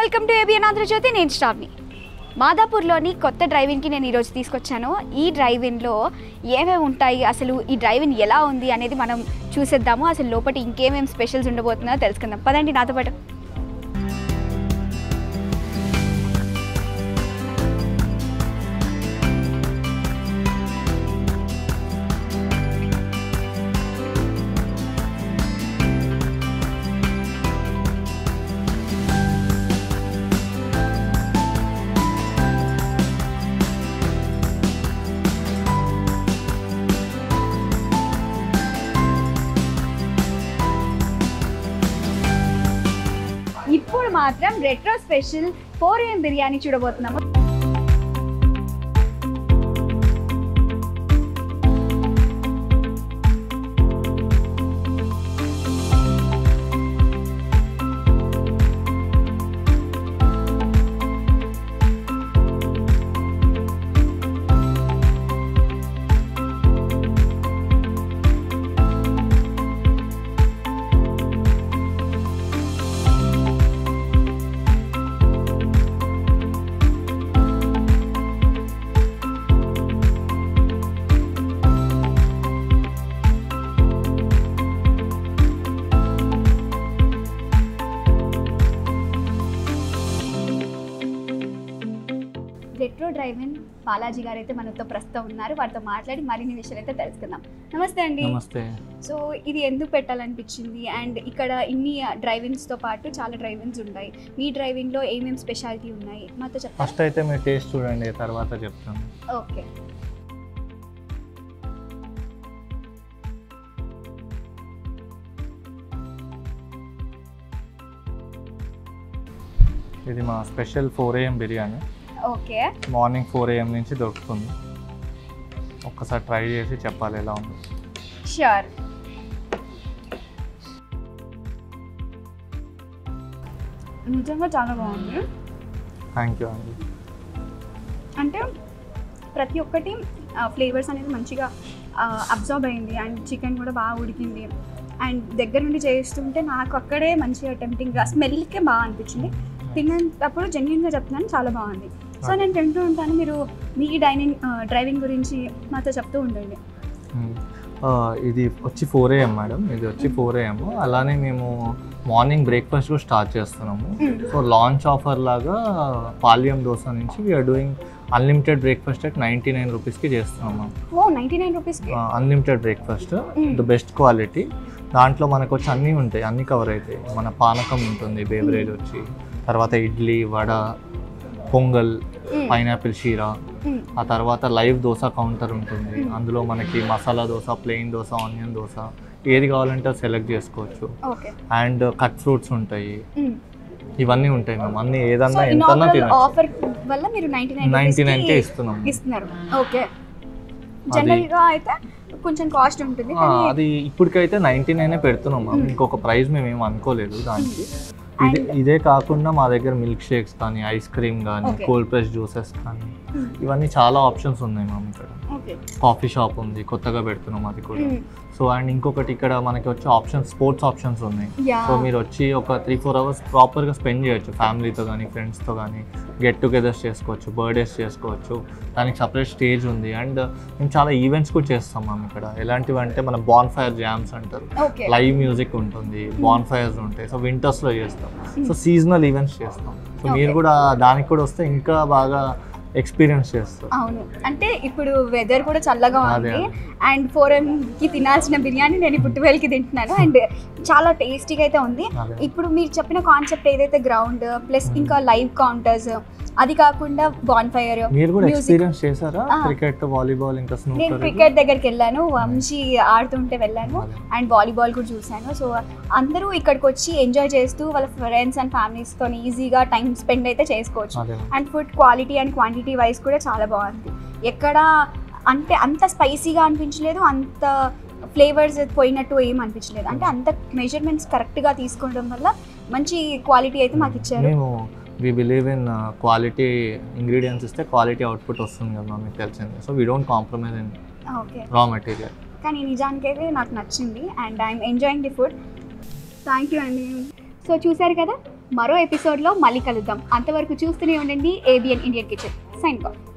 Welcome to ABN Andhra Jyothi. నేను శ్రావ్ని. మాదాపూర్లోని కొత్త డ్రైవింగ్కి నేను ఈరోజు తీసుకొచ్చాను. ఈ డ్రైవింగ్లో ఏమేమి ఉంటాయి, అసలు ఈ డ్రైవింగ్ ఎలా ఉంది అనేది మనం చూసేద్దాము. అసలు లోపల ఇంకేమేమి స్పెషల్స్ ఉండబోతుందో తెలుసుకుందాం. పదండి నాతో పాటు. ఇప్పుడు మాత్రం రెట్రో స్పెషల్ 4 AM బిర్యానీ చూడబోతున్నాము. రెట్రో డ్రైవింగ్ బాలాజీ గారు అయితే మనతో ప్రస్తుతం ఉన్నారు. వారితో మాట్లాడి మరిన్ని విషయాలు అయితే తెలుసుకుందాం. నమస్తే అండి. నమస్తే. సో ఇది ఎందుకు పెట్టాలనిపించింది, అండ్ ఇక్కడ ఇన్ని డ్రైవింగ్స్తో పాటు చాలా డ్రైవింగ్స్ ఉన్నాయి, మీ డ్రైవింగ్లో ఏమేమి స్పెషాలిటీ ఉన్నాయి మాతో చెప్పండి. ఫస్ట్ అయితే మీరు టేస్ట్ చూడండి, తర్వాత చెప్తాను. ఓకే. ఇది మా special 4 AM biryani. Okay. Morning 4 AM నుంచి దొరుకుతుంది. ఒక్కసారి ట్రై చేసి చెప్పాలి ఎలా ఉంది. ష్యూర్. నిజంగా చాలా బాగుంది. థ్యాంక్ యూ అండి. అంటే ప్రతి ఒక్కటి ఫ్లేవర్స్ అనేది మంచిగా అబ్జర్వ్ అయింది, అండ్ చికెన్ కూడా బాగా ఉడికింది, అండ్ దగ్గర నుండి చేస్తుంటే నాకు అక్కడే మంచిగా టెంప్టింగ్గా స్మెల్కే బాగా అనిపించింది. తినేటప్పుడు జెన్యున్గా చెప్తున్నాను, చాలా బాగుంది. సో నేను తింటూ ఉంటాను, మీరు మీ డ్రైవింగ్ గురించి మాతో చెప్తూ ఉండండి. ఇది వచ్చి 4 AM మేడం, ఇది వచ్చి 4 AM. అలానే మేము మార్నింగ్ బ్రేక్ఫాస్ట్ కూడా స్టార్ట్ చేస్తున్నాము. సో లాంచ్ ఆఫర్ లాగా పాల్యం దోశ నుంచి we are doing unlimited breakfast at 99 రూపీస్కి చేస్తున్నాము. 99 రూపీస్కి unlimited breakfast, the best quality. దాంట్లో మనకు వచ్చి అన్నీ ఉంటాయి, అన్నీ కవర్ అవుతాయి. మన పానకం ఉంటుంది, బేవరేజ్ వచ్చి, తర్వాత ఇడ్లీ, వడ, పొంగల్, పైనాపిల్ షీరా, ఆ తర్వాత లైవ్ దోశ కౌంటర్ ఉంటుంది. అందులో మనకి మసాలా దోశ, ప్లెయిన్ దోశ, ఆనియన్ దోశ, ఏది కావాలంటే సెలెక్ట్ చేసుకోవచ్చు. అండ్ కట్ ఫ్రూట్స్ ఉంటాయి, ఇవన్నీ ఉంటాయి మేము. అన్ని ఏదన్నా ఎంతన్నా ఆఫర్ వల్ల మీరు 99కే ఇస్తున్నారు. ఓకే. జనరల్గా అయితే కొంచెం కాస్ట్ ఉంటుంది, అది ఇప్పటికైతే 99 పెడుతున్నాం. ఇంకొక ప్రైస్ మేము ఏం అనుకోలేదు దానికి. ఇదే కాకుండా మా దగ్గర మిల్క్ షేక్స్ కానీ, ఐస్ క్రీమ్ కానీ, కోల్డ్ ప్రెస్ జ్యూసెస్ కానీ, ఇవన్నీ చాలా ఆప్షన్స్ ఉన్నాయి మ్యామ్. ఇక్కడ కాఫీ షాప్ ఉంది, కొత్తగా పెడుతున్నాం అది కూడా. సో అండ్ ఇంకొకటి ఇక్కడ మనకి వచ్చి ఆప్షన్స్, స్పోర్ట్స్ ఆప్షన్స్ ఉన్నాయి. సో మీరు వచ్చి ఒక 3-4 అవర్స్ ప్రాపర్గా స్పెండ్ చేయొచ్చు ఫ్యామిలీతో కానీ, ఫ్రెండ్స్తో కానీ. గెట్ టుగెదర్స్ చేసుకోవచ్చు, బర్త్డేస్ చేసుకోవచ్చు. దానికి సపరేట్ స్టేజ్ ఉంది. అండ్ మేము చాలా ఈవెంట్స్ కూడా చేస్తాం మ్యామ్ ఇక్కడ. ఎలాంటివి అంటే మన బాన్ ఫైర్ జామ్స్ అంటారు, లైవ్ మ్యూజిక్ ఉంటుంది, బాన్ ఫైర్స్ ఉంటాయి. సో వింటర్స్లో చేస్తాం. సో సీజనల్ ఈవెంట్స్ చేస్తాం. సో మీరు కూడా దానికి కూడా వస్తే ఇంకా బాగా ఎక్స్పీరియన్స్ చేస్తారు. అవును, అంటే ఇప్పుడు వెదర్ కూడా చల్లగా ఉంది, అండ్ 4 AMకి తినాల్సిన బిర్యానీ నేను ఇప్పుడు 12కి తింటున్నాను, అండ్ చాలా టేస్టీగా అయితే ఉంది. ఇప్పుడు మీరు చెప్పిన కాన్సెప్ట్ ఏదైతే గ్రౌండ్ ప్లస్ ఇంకా లైవ్ కౌంటర్స్, అది కాకుండా బాన్ ఫైర్, మీరు కూడా ఎక్స్పీరియన్స్ చేశారా? క్రికెట్, వాలీబాల్, ఇంకా స్నూకర్? నేను క్రికెట్ దగ్గరికి వెళ్ళాను, వంశీ ఆడుతుంటే వెళ్ళాను, అండ్ వాలీబాల్ కూడా చూశాను. సో అందరూ ఇక్కడికి వచ్చి ఎంజాయ్ చేస్తూ వాళ్ళ ఫ్రెండ్స్ అండ్ ఫ్యామిలీస్తో ఈజీగా టైం స్పెండ్ అయితే చేసుకోవచ్చు. And food quality and quantity wise కూడా చాలా బాగుంది. ఎక్కడ అంటే అంత స్పైసీగా అనిపించలేదు, అంత ఫ్లేవర్స్ పోయినట్టు ఏం అనిపించలేదు. అంటే అంత మెజర్మెంట్స్ కరెక్ట్గా తీసుకోవడం వల్ల మంచి క్వాలిటీ అయితే మాకు ఇచ్చారు. we believe in quality ingredients iste quality output వస్తుంది కదా మీకు తెలిసింది. So we don't compromise in raw material. కానీ నిజానికైతే నాకు నచ్చింది, and I'm enjoying the food. Thank you అండి. సో చూసారు కదా, మరో ఎపిసోడ్లో మళ్ళీ కలుద్దాం. అంతవరకు చూస్తూనే ఉండండి ABN Indian kitchen. Sign of.